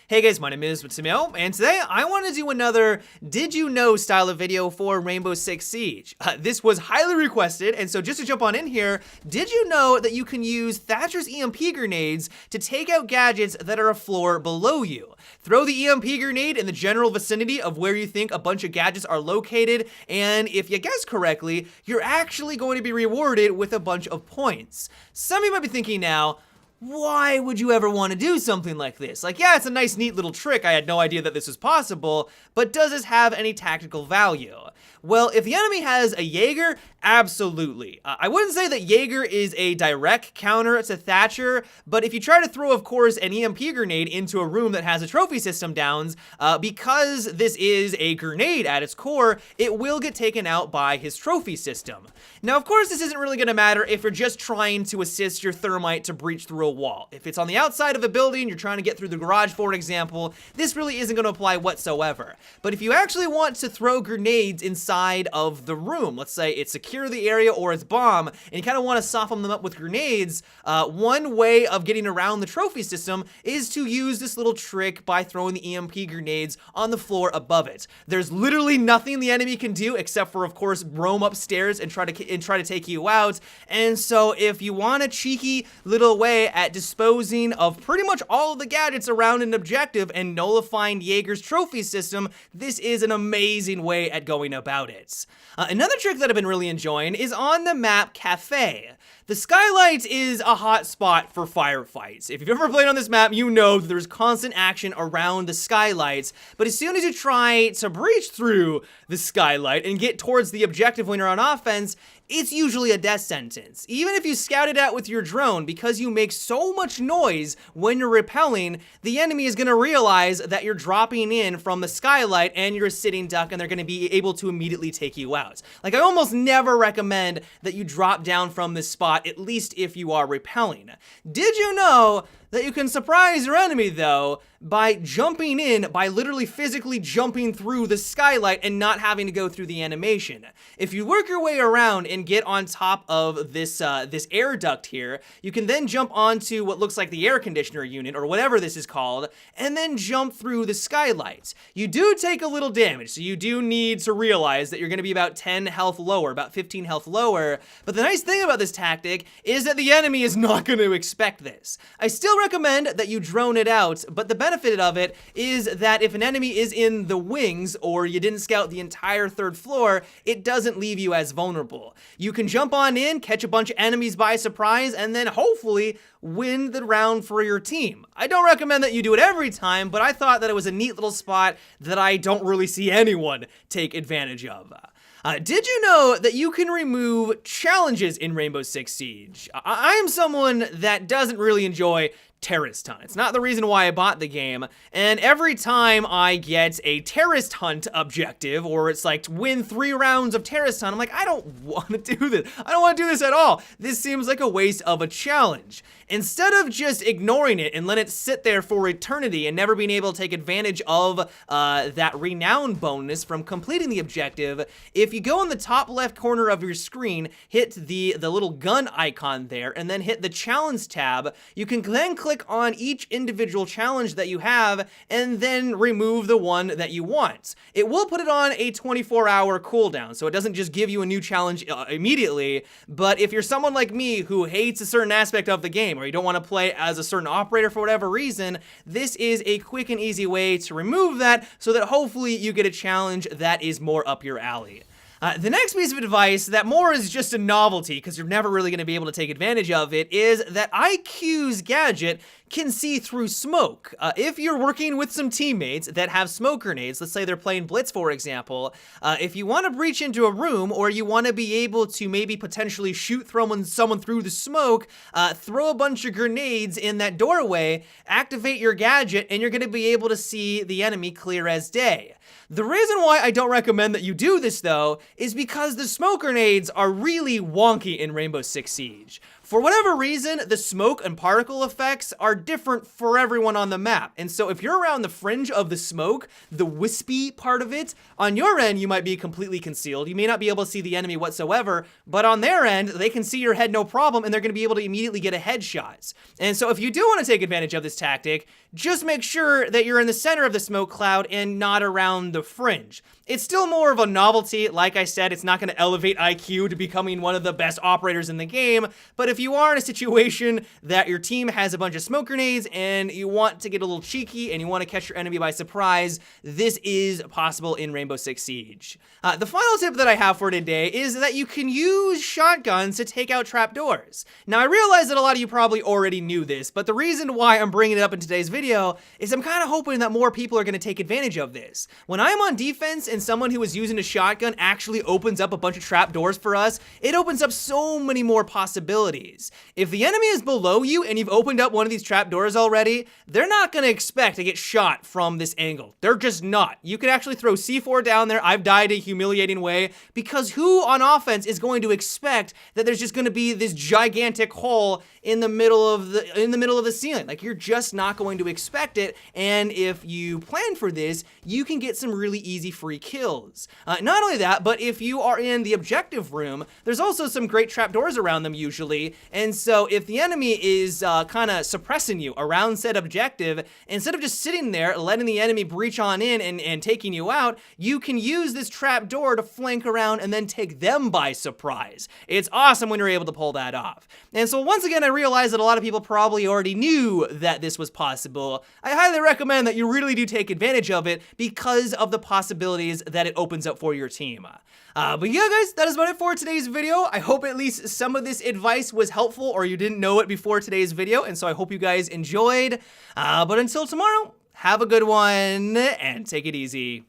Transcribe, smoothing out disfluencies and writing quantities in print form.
Hey guys, my name is Samuel, and today I want to do another Did You Know style of video for Rainbow Six Siege. This was highly requested, and so just to jump on in here, did you know that you can use Thatcher's EMP grenades to take out gadgets that are a floor below you? Throw the EMP grenade in the general vicinity of where you think a bunch of gadgets are located, and if you guess correctly, you're actually going to be rewarded with a bunch of points. Some of you might be thinking now, why would you ever want to do something like this? Like, yeah, it's a nice, neat little trick. I had no idea that this was possible, but does this have any tactical value? Well, if the enemy has a Jaeger, absolutely. I wouldn't say that Jaeger is a direct counter to Thatcher, but if you try to throw, of course, an EMP grenade into a room that has a trophy system downs, because this is a grenade at its core, it will get taken out by his trophy system. Now, of course, this isn't really going to matter if you're just trying to assist your thermite to breach through a wall. If it's on the outside of a building, you're trying to get through the garage, for example, this really isn't going to apply whatsoever. But if you actually want to throw grenades inside of the room, let's say it's secure the area or it's bomb, and you kind of want to soften them up with grenades, one way of getting around the trophy system is to use this little trick by throwing the EMP grenades on the floor above it. There's literally nothing the enemy can do except for, of course, roam upstairs and try to take you out. And so if you want a cheeky little way at disposing of pretty much all of the gadgets around an objective and nullifying Jaeger's trophy system, this is an amazing way at going about it. Another trick that I've been really enjoying is on the map Cafe. The skylight is a hot spot for firefights. If you've ever played on this map, you know that there's constant action around the skylights, but as soon as you try to breach through the skylight and get towards the objective when you're on offense, it's usually a death sentence. Even if you scout it out with your drone, because you make so much noise when you're repelling, the enemy is gonna realize that you're dropping in from the skylight and you're a sitting duck, and they're gonna be able to immediately take you out. Like, I almost never recommend that you drop down from this spot, at least if you are repelling. Did you know that you can surprise your enemy, though, by jumping in, by literally physically jumping through the skylight and not having to go through the animation? If you work your way around and get on top of this air duct here, you can then jump onto what looks like the air conditioner unit, or whatever this is called, and then jump through the skylight. You do take a little damage, so you do need to realize that you're gonna be about 10 health lower, about 15 health lower, but the nice thing about this tactic is that the enemy is not gonna expect this. I still recommend that you drone it out, but the benefit of it is that if an enemy is in the wings or you didn't scout the entire third floor, it doesn't leave you as vulnerable. You can jump on in, catch a bunch of enemies by surprise, and then hopefully win the round for your team. I don't recommend that you do it every time, but I thought that it was a neat little spot that I don't really see anyone take advantage of. Did you know that you can remove challenges in Rainbow Six Siege? I am someone that doesn't really enjoy terrorist hunt. It's not the reason why I bought the game, and every time I get a terrorist hunt objective, or it's like to win 3 rounds of terrorist hunt, I'm like, I don't want to do this. I don't want to do this at all. This seems like a waste of a challenge. Instead of just ignoring it and let it sit there for eternity and never being able to take advantage of that renown bonus from completing the objective, if you go in the top left corner of your screen, hit the little gun icon there, and then hit the challenge tab, you can then click on each individual challenge that you have and then remove the one that you want. It will put it on a 24-hour cooldown, so it doesn't just give you a new challenge immediately, but if you're someone like me who hates a certain aspect of the game, or you don't want to play as a certain operator for whatever reason, this is a quick and easy way to remove that so that hopefully you get a challenge that is more up your alley. The next piece of advice that more is just a novelty, because you're never really going to be able to take advantage of it, is that IQ's gadget can see through smoke. If you're working with some teammates that have smoke grenades, let's say they're playing Blitz, for example, if you want to breach into a room, or you want to be able to maybe potentially shoot someone through the smoke, throw a bunch of grenades in that doorway, activate your gadget, and you're going to be able to see the enemy clear as day. The reason why I don't recommend that you do this, though, is because the smoke grenades are really wonky in Rainbow Six Siege. For whatever reason, the smoke and particle effects are different for everyone on the map. And so if you're around the fringe of the smoke, the wispy part of it, on your end, you might be completely concealed. You may not be able to see the enemy whatsoever, but on their end, they can see your head no problem, and they're going to be able to immediately get a headshot. And so if you do want to take advantage of this tactic, just make sure that you're in the center of the smoke cloud and not around the fringe. It's still more of a novelty. Like I said, it's not going to elevate IQ to becoming one of the best operators in the game, but if you are in a situation that your team has a bunch of smoke grenades and you want to get a little cheeky and you want to catch your enemy by surprise, this is possible in Rainbow Six Siege. The final tip that I have for today is that you can use shotguns to take out trapdoors. Now, I realize that a lot of you probably already knew this, but the reason why I'm bringing it up in today's video is I'm kind of hoping that more people are going to take advantage of this. When I'm on defense and someone who is using a shotgun actually opens up a bunch of trapdoors for us, it opens up so many more possibilities. If the enemy is below you and you've opened up one of these trapdoors already, they're not going to expect to get shot from this angle. They're just not. You could actually throw C4 down there. I've died a humiliating way, because who on offense is going to expect that there's just going to be this gigantic hole in the middle of the ceiling? Like, you're just not going to expect it. And if you plan for this, you can get some really easy free kills. Not only that, but if you are in the objective room, there's also some great trapdoors around them usually. And so if the enemy is kind of suppressing you around said objective, instead of just sitting there letting the enemy breach on in and taking you out, you can use this trapdoor to flank around and then take them by surprise. It's awesome when you're able to pull that off. And so once again, I realize that a lot of people probably already knew that this was possible. I highly recommend that you really do take advantage of it because of the possibilities that it opens up for your team. But yeah, guys, that is about it for today's video. I hope at least some of this advice was helpful, or you didn't know it before today's video, and so I hope you guys enjoyed. But until tomorrow, have a good one, and take it easy.